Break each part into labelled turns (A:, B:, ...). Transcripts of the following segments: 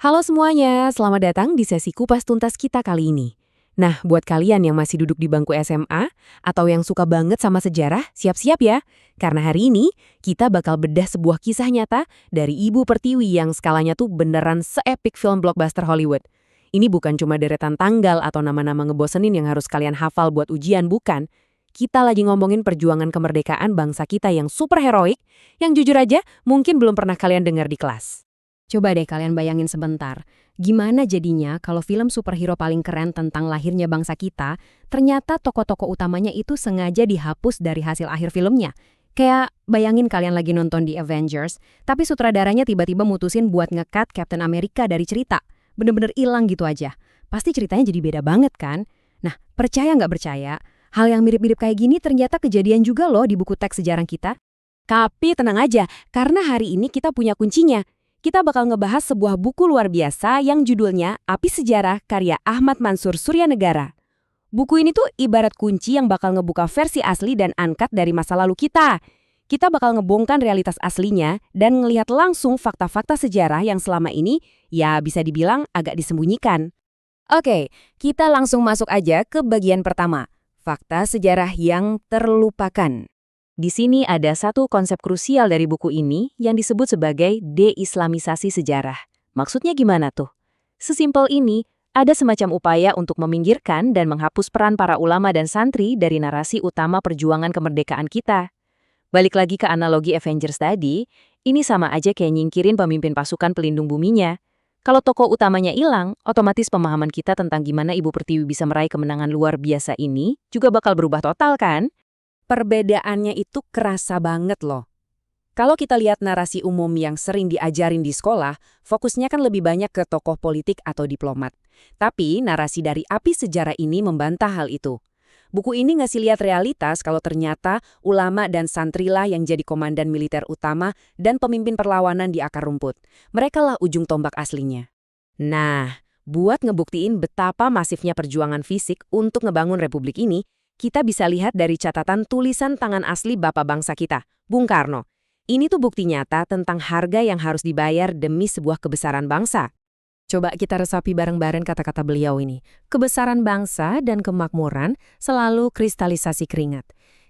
A: Halo semuanya, selamat datang di sesi kupas tuntas kita kali ini. Nah, buat kalian yang masih duduk di bangku SMA atau yang suka banget sama sejarah, siap-siap ya. Karena hari ini kita bakal bedah sebuah kisah nyata dari Ibu Pertiwi yang skalanya tuh beneran se-epic film blockbuster Hollywood. Ini bukan cuma deretan tanggal atau nama-nama ngebosenin yang harus kalian hafal buat ujian, bukan. Kita lagi ngomongin perjuangan kemerdekaan bangsa kita yang super heroik, yang jujur aja mungkin belum pernah kalian dengar di kelas. Coba deh kalian bayangin sebentar, gimana jadinya kalau film superhero paling keren tentang lahirnya bangsa kita, ternyata tokoh-tokoh utamanya itu sengaja dihapus dari hasil akhir filmnya. Kayak bayangin kalian lagi nonton di Avengers, tapi sutradaranya tiba-tiba mutusin buat nge-cut Captain America dari cerita. Bener-bener hilang gitu aja. Pasti ceritanya jadi beda banget kan? Nah, percaya nggak percaya, hal yang mirip-mirip kayak gini ternyata kejadian juga loh di buku teks sejarah kita. Tapi tenang aja, karena hari ini kita punya kuncinya. Kita bakal ngebahas sebuah buku luar biasa yang judulnya Api Sejarah karya Ahmad Mansur Suryanegara. Buku ini tuh ibarat kunci yang bakal ngebuka versi asli dan uncut dari masa lalu kita. Kita bakal ngebongkar realitas aslinya dan ngelihat langsung fakta-fakta sejarah yang selama ini ya bisa dibilang agak disembunyikan. Oke, kita langsung masuk aja ke bagian pertama. Fakta sejarah yang terlupakan. Di sini ada satu konsep krusial dari buku ini yang disebut sebagai deislamisasi sejarah. Maksudnya gimana tuh? Sesimpel ini, ada semacam upaya untuk meminggirkan dan menghapus peran para ulama dan santri dari narasi utama perjuangan kemerdekaan kita. Balik lagi ke analogi Avengers tadi, ini sama aja kayak nyingkirin pemimpin pasukan pelindung buminya. Kalau tokoh utamanya hilang, otomatis pemahaman kita tentang gimana Ibu Pertiwi bisa meraih kemenangan luar biasa ini juga bakal berubah total kan? Perbedaannya itu kerasa banget loh. Kalau kita lihat narasi umum yang sering diajarin di sekolah, fokusnya kan lebih banyak ke tokoh politik atau diplomat. Tapi narasi dari Api Sejarah ini membantah hal itu. Buku ini ngasih lihat realitas kalau ternyata ulama dan santrilah yang jadi komandan militer utama dan pemimpin perlawanan di akar rumput. Merekalah ujung tombak aslinya. Nah, buat ngebuktiin betapa masifnya perjuangan fisik untuk ngebangun republik ini, kita bisa lihat dari catatan tulisan tangan asli Bapak bangsa kita, Bung Karno. Ini tuh bukti nyata tentang harga yang harus dibayar demi sebuah kebesaran bangsa. Coba kita resapi bareng-bareng kata-kata beliau ini. Kebesaran bangsa dan kemakmuran selalu kristalisasi keringat.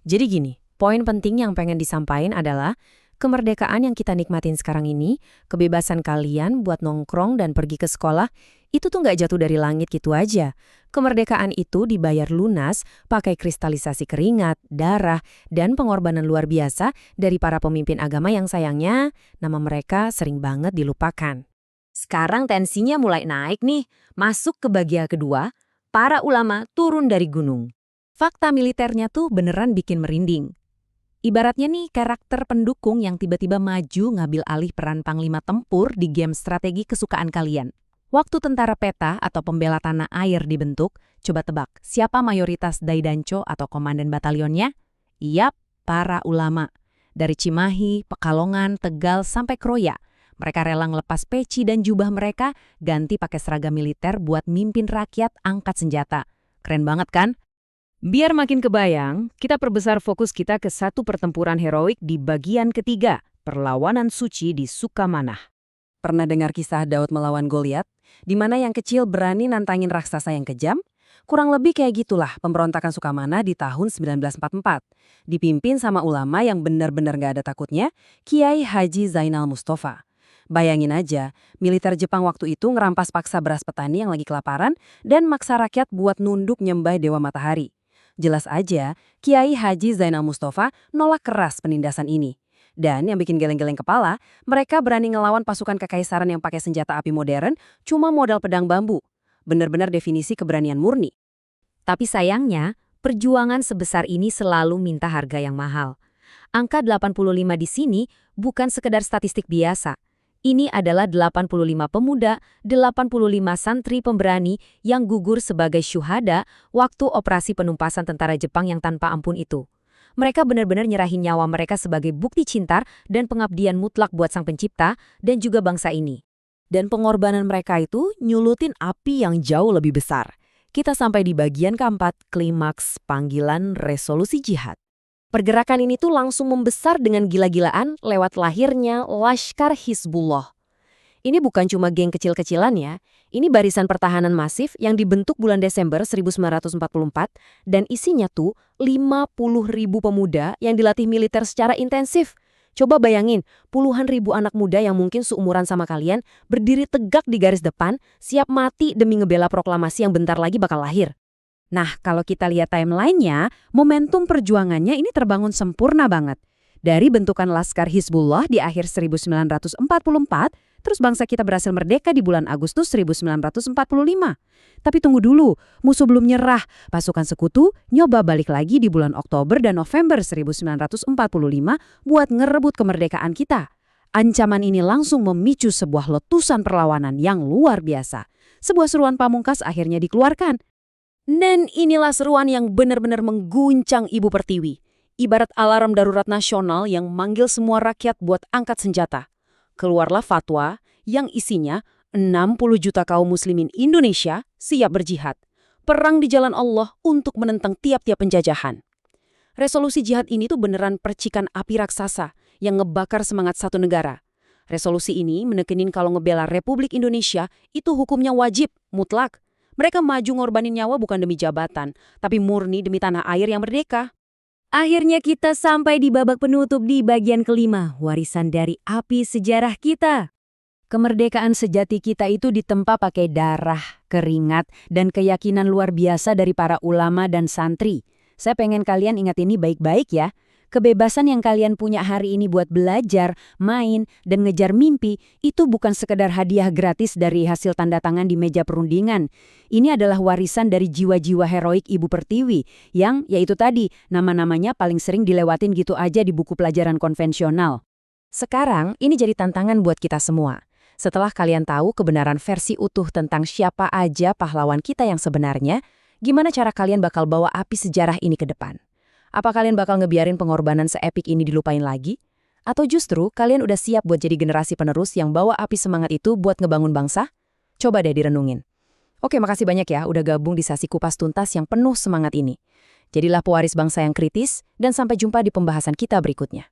A: Jadi gini, poin penting yang pengen disampaikan adalah kemerdekaan yang kita nikmatin sekarang ini, kebebasan kalian buat nongkrong dan pergi ke sekolah, itu tuh nggak jatuh dari langit gitu aja. Kemerdekaan itu dibayar lunas pakai kristalisasi keringat, darah, dan pengorbanan luar biasa dari para pemimpin agama yang sayangnya nama mereka sering banget dilupakan. Sekarang tensinya mulai naik nih, masuk ke bagian kedua, para ulama turun dari gunung. Fakta militernya tuh beneran bikin merinding. Ibaratnya nih karakter pendukung yang tiba-tiba maju ngambil alih peran panglima tempur di game strategi kesukaan kalian. Waktu tentara peta atau pembela tanah air dibentuk, coba tebak siapa mayoritas daidanco atau komandan batalionnya? Yap, para ulama. Dari Cimahi, Pekalongan, Tegal, sampai Kroya. Mereka rela ngelepas peci dan jubah mereka, ganti pakai seragam militer buat mimpin rakyat angkat senjata. Keren banget kan? Biar makin kebayang, kita perbesar fokus kita ke satu pertempuran heroik di bagian ketiga, perlawanan suci di Sukamanah. Pernah dengar kisah Daud melawan Goliat, di mana yang kecil berani nantangin raksasa yang kejam? Kurang lebih kayak gitulah pemberontakan Sukamanah di tahun 1944. Dipimpin sama ulama yang benar-benar gak ada takutnya, Kiai Haji Zainal Mustafa. Bayangin aja, militer Jepang waktu itu ngerampas paksa beras petani yang lagi kelaparan dan maksa rakyat buat nunduk nyembah Dewa Matahari. Jelas aja, Kiai Haji Zainal Mustafa nolak keras penindasan ini. Dan yang bikin geleng-geleng kepala, mereka berani ngelawan pasukan kekaisaran yang pakai senjata api modern cuma modal pedang bambu. Bener-bener definisi keberanian murni. Tapi sayangnya, perjuangan sebesar ini selalu minta harga yang mahal. Angka 85 di sini bukan sekedar statistik biasa. Ini adalah 85 pemuda, 85 santri pemberani yang gugur sebagai syuhada waktu operasi penumpasan tentara Jepang yang tanpa ampun itu. Mereka benar-benar nyerahin nyawa mereka sebagai bukti cinta dan pengabdian mutlak buat Sang Pencipta dan juga bangsa ini. Dan pengorbanan mereka itu nyulutin api yang jauh lebih besar. Kita sampai di bagian keempat, klimaks panggilan resolusi jihad. Pergerakan ini tuh langsung membesar dengan gila-gilaan lewat lahirnya Laskar Hizbullah. Ini bukan cuma geng kecil-kecilan ya. Ini barisan pertahanan masif yang dibentuk bulan Desember 1944 dan isinya tuh 50.000 pemuda yang dilatih militer secara intensif. Coba bayangin, puluhan ribu anak muda yang mungkin seumuran sama kalian berdiri tegak di garis depan, siap mati demi ngebela proklamasi yang bentar lagi bakal lahir. Nah, kalau kita lihat timeline-nya, momentum perjuangannya ini terbangun sempurna banget. Dari bentukan Laskar Hizbullah di akhir 1944, terus bangsa kita berhasil merdeka di bulan Agustus 1945. Tapi tunggu dulu, musuh belum nyerah. Pasukan sekutu nyoba balik lagi di bulan Oktober dan November 1945 buat ngerebut kemerdekaan kita. Ancaman ini langsung memicu sebuah letusan perlawanan yang luar biasa. Sebuah seruan pamungkas akhirnya dikeluarkan. Dan inilah seruan yang benar-benar mengguncang Ibu Pertiwi. Ibarat alarm darurat nasional yang manggil semua rakyat buat angkat senjata. Keluarlah fatwa yang isinya 60 juta kaum muslimin Indonesia siap berjihad. Perang di jalan Allah untuk menentang tiap-tiap penjajahan. Resolusi jihad ini tuh beneran percikan api raksasa yang ngebakar semangat satu negara. Resolusi ini menekenin kalau ngebela Republik Indonesia itu hukumnya wajib, mutlak. Mereka maju ngorbanin nyawa bukan demi jabatan, tapi murni demi tanah air yang merdeka. Akhirnya kita sampai di babak penutup di bagian kelima, warisan dari api sejarah kita. Kemerdekaan sejati kita itu ditempa pakai darah, keringat, dan keyakinan luar biasa dari para ulama dan santri. Saya pengen kalian ingat ini baik-baik ya. Kebebasan yang kalian punya hari ini buat belajar, main, dan ngejar mimpi itu bukan sekedar hadiah gratis dari hasil tanda tangan di meja perundingan. Ini adalah warisan dari jiwa-jiwa heroik Ibu Pertiwi yang, yaitu tadi, nama-namanya paling sering dilewatin gitu aja di buku pelajaran konvensional. Sekarang, ini jadi tantangan buat kita semua. Setelah kalian tahu kebenaran versi utuh tentang siapa aja pahlawan kita yang sebenarnya, gimana cara kalian bakal bawa api sejarah ini ke depan? Apa kalian bakal ngebiarin pengorbanan seepik ini dilupain lagi? Atau justru kalian udah siap buat jadi generasi penerus yang bawa api semangat itu buat ngebangun bangsa? Coba deh direnungin. Oke, makasih banyak ya udah gabung di sesi kupas tuntas yang penuh semangat ini. Jadilah pewaris bangsa yang kritis, dan sampai jumpa di pembahasan kita berikutnya.